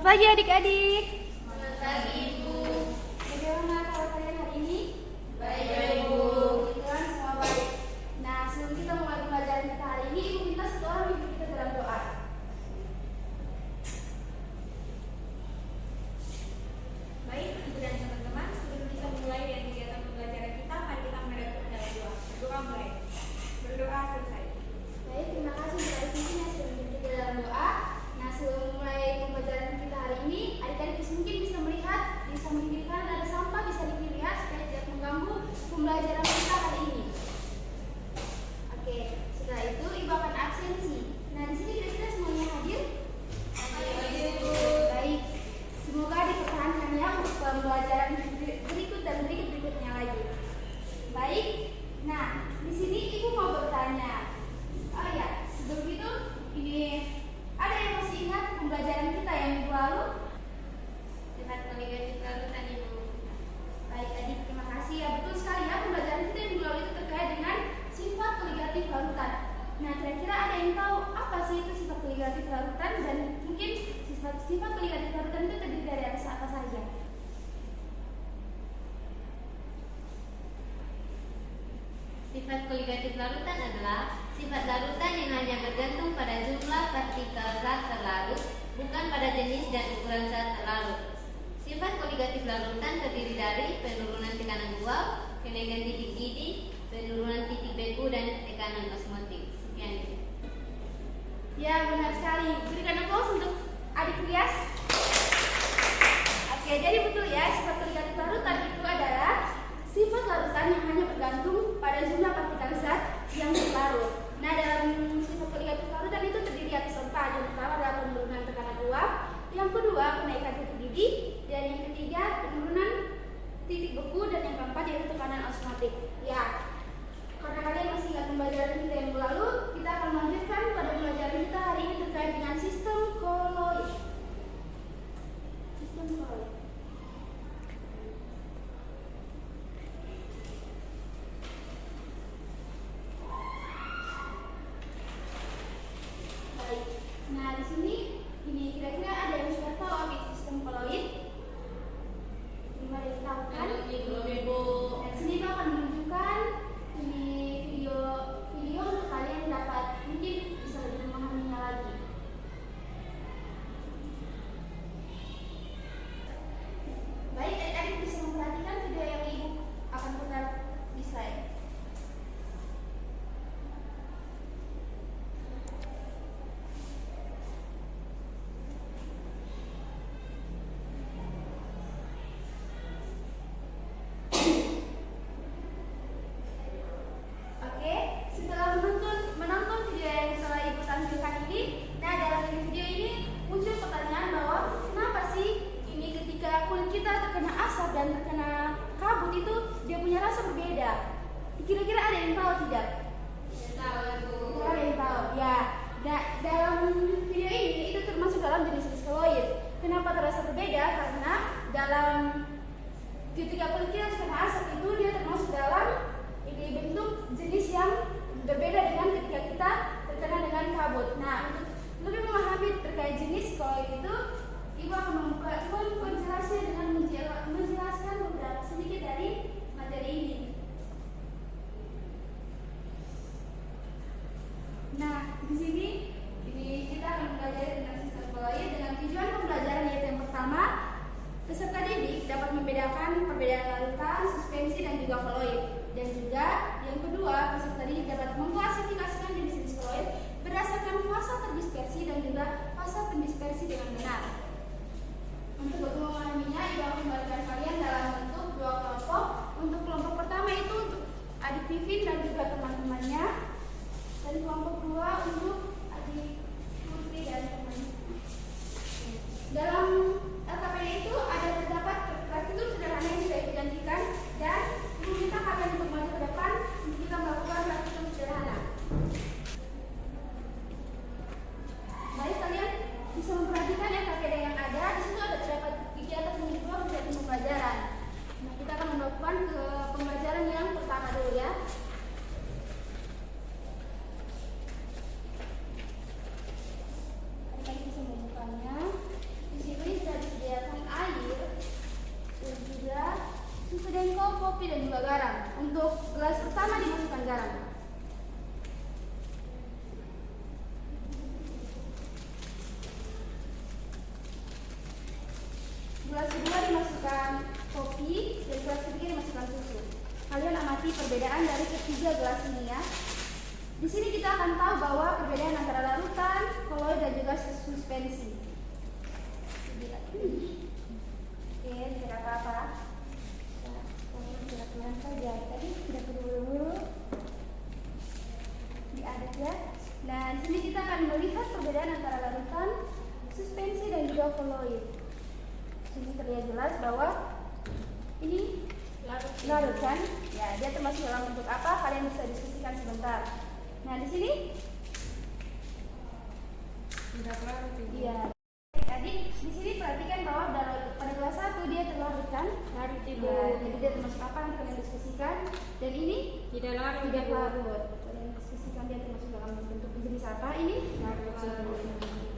Selamat pagi adik-adik. Selamat pagi Ibu. Bagaimana kabar kalian hari ini? Baik Ibu. Kebetulan semua baik. Nah, sebelum kita mulai pembelajaran kita hari ini, Ibu minta satu orang memimpin kita dalam doa. Baik Ibu dan teman-teman, sebelum kita mulai dengan kegiatan pembelajaran kita, mari kita menghadap dalam doa. Berdoa mulai. Berdoa selesai. Baik, terima kasih untuk adik-adik yang sudah memimpin kita dalam doa. Nah, sebelum mulai pembelajaran kita hari ini, adik-adik mungkin bisa melihat, bisa menginginkan ada sampah bisa dilihat supaya tidak mengganggu pembelajaran kita hari ini. Oke, setelah itu Ibu akan absensi. Nah, di sini kira-kira semuanya hadir? Baik, semoga dipertahankan ya untuk pembelajaran berikut dan berikutnya lagi. Baik, nah di sini Ibu mau bertanya. Oh ya, sebelum itu ini ada yang masih ingat pembelajaran kita yang minggu lalu? Sifat koligatif larutan Ibu. Baik adik, terima kasih ya. Betul sekali ya, pembelajaran kita yang minggu lalu itu terkait dengan sifat koligatif larutan. Nah, kira-kira ada yang tahu apa sih itu sifat koligatif larutan dan mungkin sifat koligatif larutan itu terdiri dari apa saja? Sifat koligatif larutan adalah sifat larutan yang hanya bergantung pada jumlah partikel zat terlarut, bukan pada jenis dan ukuran zat terlarut. Sifat koligatif larutan terdiri dari penurunan tekanan uap, kenaikan titik didih, penurunan titik beku, dan tekanan osmotik. Sekian Ibu. Ya, benar sekali. Berikan aplaus untuk adik Rias. Oke, jadi betul ya, sifat koligatif larutan itu adalah sifat larutan yang hanya bergantung pada jumlah partikel zat yang terlarut. Nah, dalam sifat koligatif larutan itu terdiri atas empat. Yang pertama adalah penurunan tekanan uap, yang kedua kenaikan titik didih, dan yang ketiga penurunan titik beku, dan yang keempat yaitu tekanan osmotik. Ya, karena kalian masih ingat pembelajaran kita yang lalu, kita akan melanjutkan pada pembelajaran kita hari ini terkait dengan sistem koloid. Sistem koloid. Baik. Nah, di sini ini kira-kira ada yang sudah tahu apa itu sistem koloid? Belum ada yang tahu kan? Ibu. Dan sini Ibu akan menunjukkan ini video untuk kalian dapat mungkin bisa lebih memahaminya lagi. Baik, adik-adik bisa memperhatikan video yang Ibu akan putar di slide. Oke, setelah menonton video yang telah Ibu tampilkan ini, nah dalam video ini muncul pertanyaan bahwa kenapa sih ini ketika kulit kita terkena asap dan terkena kabut itu dia punya rasa berbeda? Kira-kira ada yang tahu tidak? Tahu Ibu. Ada yang tahu? Ya. Nah, dalam video ini itu termasuk dalam jenis koloid. Kenapa terasa berbeda? Karena dalam ketika kulit kita terkena asap itu dia termasuk dalam ini bentuk jenis yang berbeda dengan ketika kita terkena dengan kabut. Nah, untuk lebih memahami terkait jenis koloid itu, Ibu akan membuka penjelasannya dengan menjelaskan beberapa sedikit dari materi ini. Nah, di sini ini kita akan belajar tentang sistem koloid dengan tujuan pembelajaran yaitu yang pertama, peserta didik dapat membedakan perbedaan larutan, suspensi, dan juga koloid. Dan juga yang kedua, peserta didik dapat mengklasifikasikan jenis-jenis koloid berdasarkan fase terdispersi dan juga fase pendispersi dengan benar. Untuk memahaminya, Ibu akan membagikan kalian dalam bentuk dua kelompok. Untuk kelompok pertama itu untuk adik Vivin dan juga teman-temannya, dan kelompok dua untuk adik Putri dan temannya. Dalam LKPD itu ada terdapat praktikum sederhana yang sudah digantikan dan Ibu minta kalian untuk maju ke depan untuk kita melakukan praktikum sederhana. Baik, kalian bisa memperhatikan LKPD yang ada. Di situ ada terdapat kegiatan yang kedua kegiatan pembelajaran. Nah, kita akan melakukan ke pembelajaran yang pertama dulu ya. garam. Untuk gelas pertama dimasukkan garam. Gelas kedua dimasukkan kopi dan gelas ketiga dimasukkan susu. Kalian amati perbedaan dari ketiga gelas ini ya. Di sini kita akan tahu bahwa perbedaan antara larutan, koloid dan juga suspensi. Oke, tidak apa-apa. Tidak pelan saja. Tadi tidak buru-buru. Diaduk ya. Nah, di sini kita akan melihat perbedaan antara larutan, suspensi dan juga koloid. Sini terlihat jelas bahwa ini larut kan? Ya, dia termasuk dalam bentuk apa? Kalian bisa diskusikan sebentar. Nah, di sini Tidak larut. iya. Tadi di sini perhatikan bahwa pada kelas 1 dia terlarut kan? Larut Ibu. Ya, jadi dia termasuk apa? Nanti kalian diskusikan. Dan ini Tidak larut. tidak larut. Kalian diskusikan dia termasuk dalam bentuk jenis apa? Ini Larut.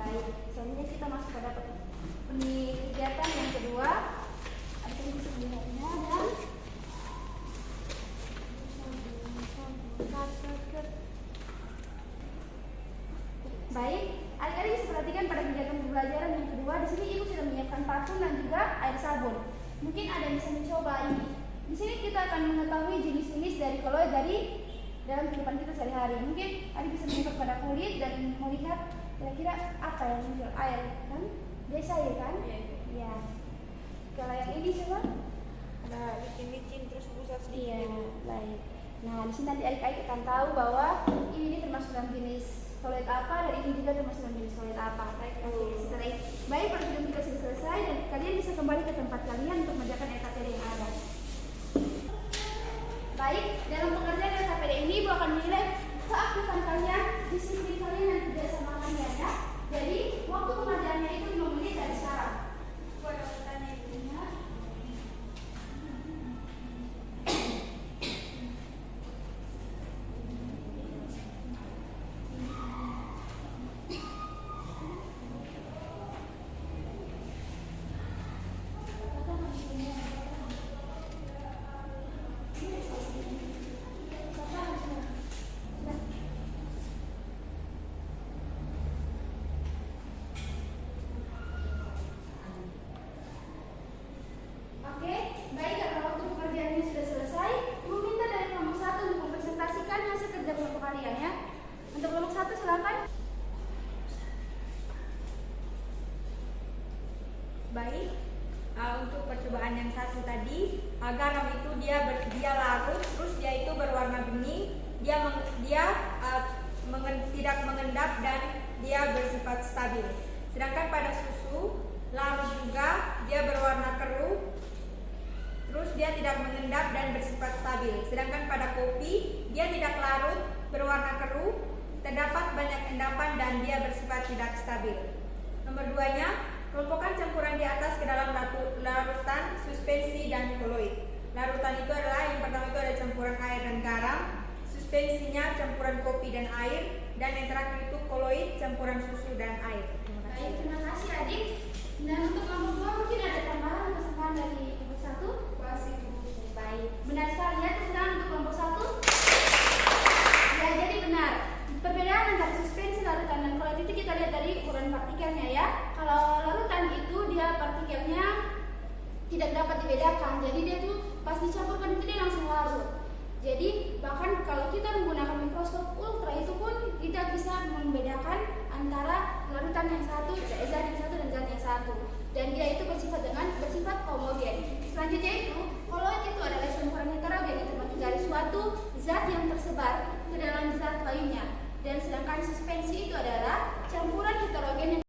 Baik. Selanjutnya kita masuk pada kegiatan yang kedua. Ada yang bisa melihatnya dan baik, adik-adik bisa perhatikan pada kegiatan pembelajaran yang kedua. Di sini ibu sudah menyiapkan parfum dan juga air sabun. Mungkin ada yang bisa mencoba ini. Di sini kita akan mengetahui jenis-jenis dari koloid dari dalam kehidupan kita sehari-hari. Mungkin adik bisa menyentuh pada kulit dan melihat kira-kira apa yang muncul, air kan? Biasa ya kan? Iya. Kalau yang ini coba? Ada licin-licin terus pusat sedikit. Iya, baik. Nah, di sini nanti adik-adik akan tahu bahwa ini termasuk dalam jenis koloid apa dan ini juga termasuk dalam jenis koloid apa. Baik, setelah itu. Baik, pertemuan kita sudah selesai dan kalian bisa kembali ke tempat kalian untuk mengerjakan LKPD yang ada. Baik, dalam pengerjaan LKPD ini ibu akan menilai keaktifan kalian, disiplin kalian dan kerjasama kalian ya. Jadi, waktu pengerjaannya itu 5 menit dari sekarang. Buat pertanyaan ibunya. Oke, baik karena waktu pekerjaan ini sudah selesai, ibu minta dari kelompok 1 untuk mempresentasikan hasil kerja kelompok kalian ya. Untuk kelompok 1 silakan. Baik, untuk percobaan yang satu tadi, garam itu dia larut, terus dia itu berwarna bening, tidak mengendap dan dia bersifat stabil. Sedangkan pada susu larut juga, dia berwarna keruh, terus dia tidak mengendap dan bersifat stabil. Sedangkan pada kopi, dia tidak larut, berwarna keruh, terdapat banyak endapan dan dia bersifat tidak stabil. Nomor 2-nya, kelompokkan campuran di atas ke dalam larutan, suspensi, dan koloid. Larutan itu adalah yang pertama itu ada campuran air dan garam, suspensinya campuran kopi dan air, dan yang terakhir itu koloid campuran susu dan air. Baik, terima kasih adik. Dan untuk kelompok 2 mungkin ada tambahan atau kesalahan dari kelompok 1? Masih. Baik, benar sekali ya kesalahan untuk kelompok 1. Ya, jadi benar. Perbedaan antara suspensi, larutan, dan koloid itu kita lihat dari ukuran partikelnya ya. Kalau larutan itu dia partikelnya tidak dapat dibedakan. Jadi dia tuh pas dicampurkan itu dia langsung larut. Jadi bahkan kalau kita menggunakan mikroskop ultra itu pun kita bisa membedakan antara larutan yang satu, zat yang satu dan zat yang satu. Dan dia itu bersifat homogen. Selanjutnya itu koloid itu adalah campuran heterogen yang terbentuk dari suatu zat yang tersebar ke dalam zat lainnya. Dan sedangkan suspensi itu adalah campuran heterogen yang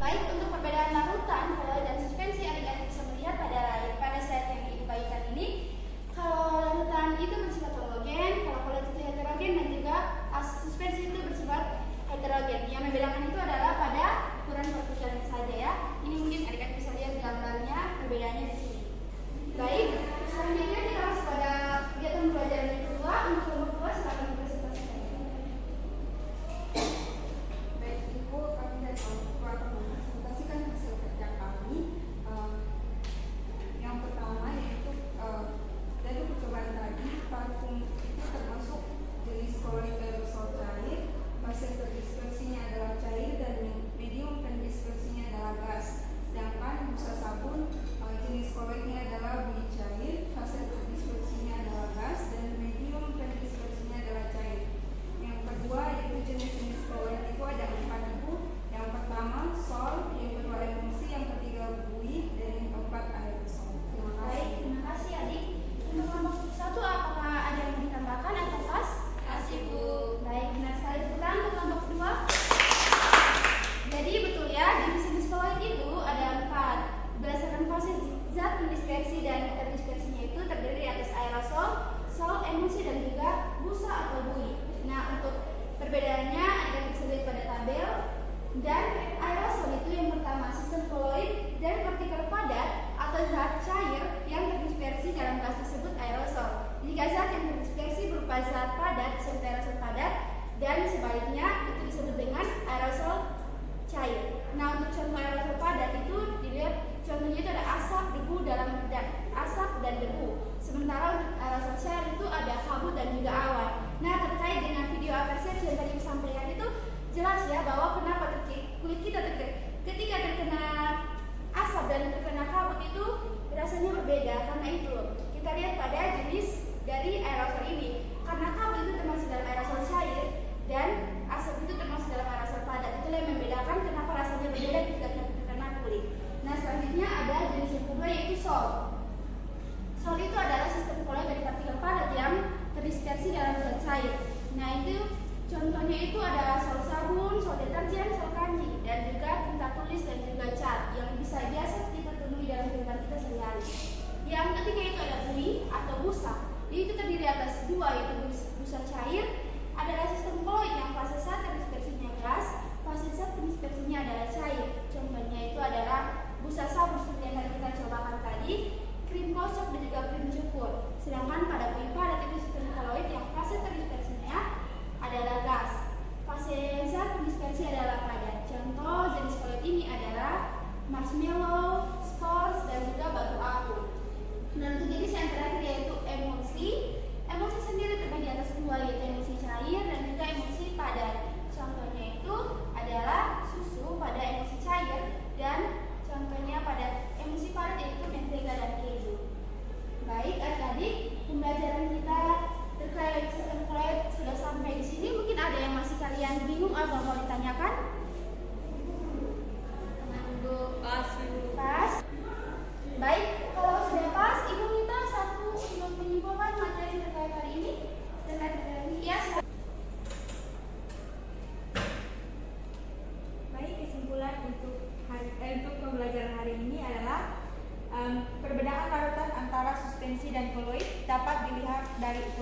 baik. Untuk perbedaan larutan, koloid dan suspensi adik-adik bisa melihat pada slide yang dibagikan ini. Kalau larutan itu bersifat homogen, kalau koloid itu heterogen dan juga suspensi itu bersifat heterogen. Yang membedakan itu adalah pada ukuran partikelnya saja ya. Ini mungkin adik-adik bisa lihat gambarnya, perbedaannya di sini. Baik, selanjutnya kita masuk pada kegiatan pembelajaran yang kedua. Untuk kelompok 2 silakan mempresentasikan. Baik Ibu, kami dari kelompok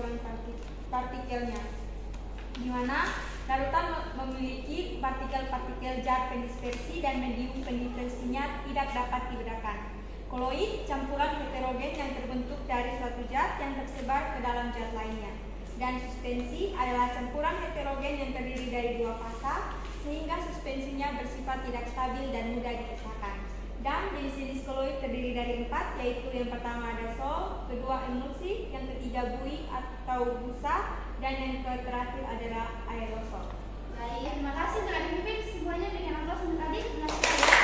dengan partikelnya, di mana larutan memiliki partikel-partikel zat pendispersi dan medium pendispersinya tidak dapat dibedakan. Koloid campuran heterogen yang terbentuk dari suatu zat yang tersebar ke dalam zat lainnya. Dan suspensi adalah campuran heterogen yang terdiri dari dua fasa, sehingga suspensinya bersifat tidak stabil dan mudah dipisahkan. Dan jenis-jenis koloid terdiri dari 4, yaitu yang pertama ada sol, kedua emulsi, yang ketiga buih atau busa, dan yang terakhir adalah aerosol. Baik, terima kasih untuk adik-adik semuanya dengan aplaus untuk adik. Benar sekali ya.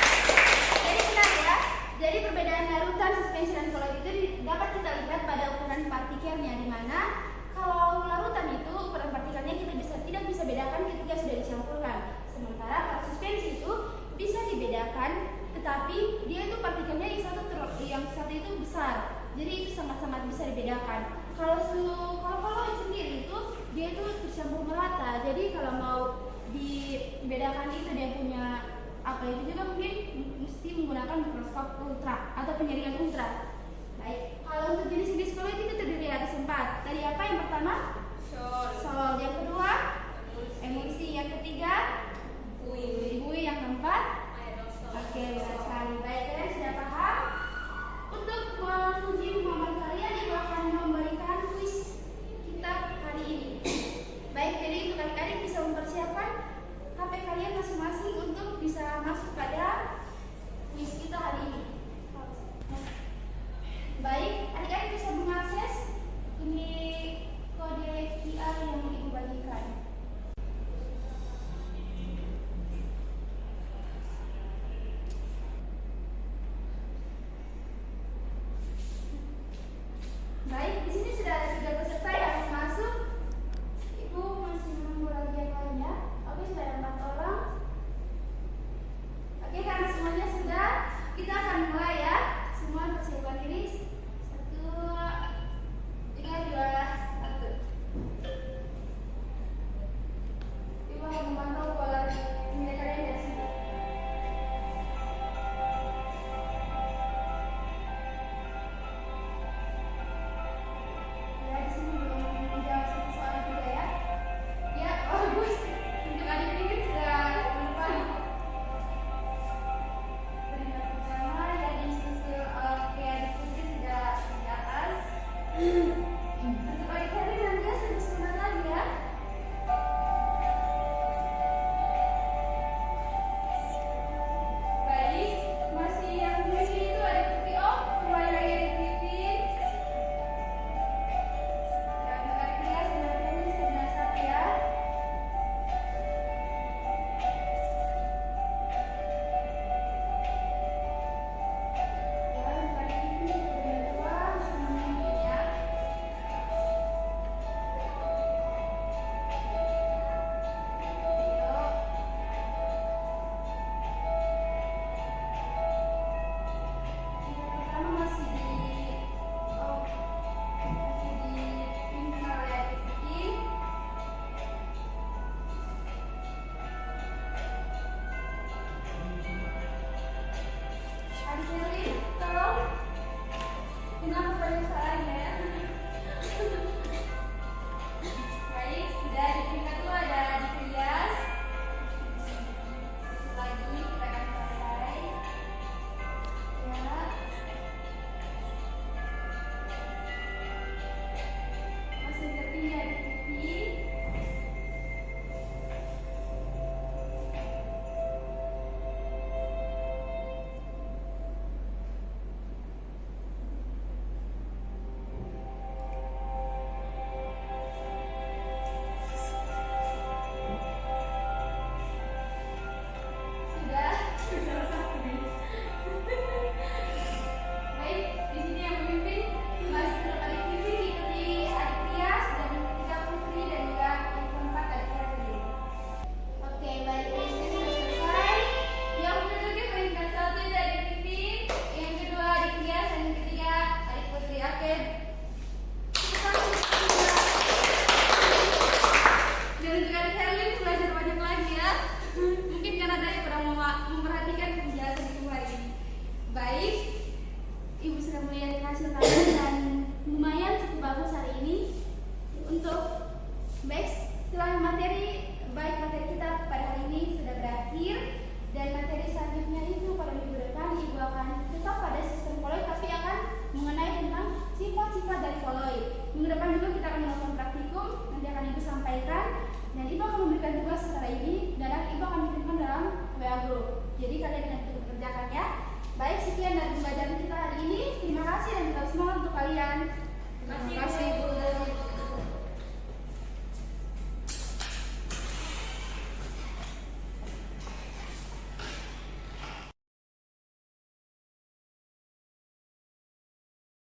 Jadi benar ya. Jadi perbedaan larutan, suspensi dan koloid itu dapat kita lihat pada ukuran partikelnya, di mana kalau larutan itu ukuran partikelnya kita tidak bisa bedakan ketika sudah dicampurkan. Sementara kalau suspensi itu bisa dibedakan, tetapi dia itu partikelnya yang satu itu besar. Jadi itu sangat-sangat bisa dibedakan. Kalau koloid sendiri itu dia itu tercampur merata. Jadi kalau mau dibedakan itu dia punya apa itu juga mungkin mesti menggunakan mikroskop ultra atau penyaringan ultra. Baik, kalau untuk jenis-jenis koloid itu terdiri atas 4. Tadi apa yang pertama? Sol. Yang kedua? Emulsi. Yang ketiga? Buih. Yang keempat? Aerosol. Oke, benar sekali.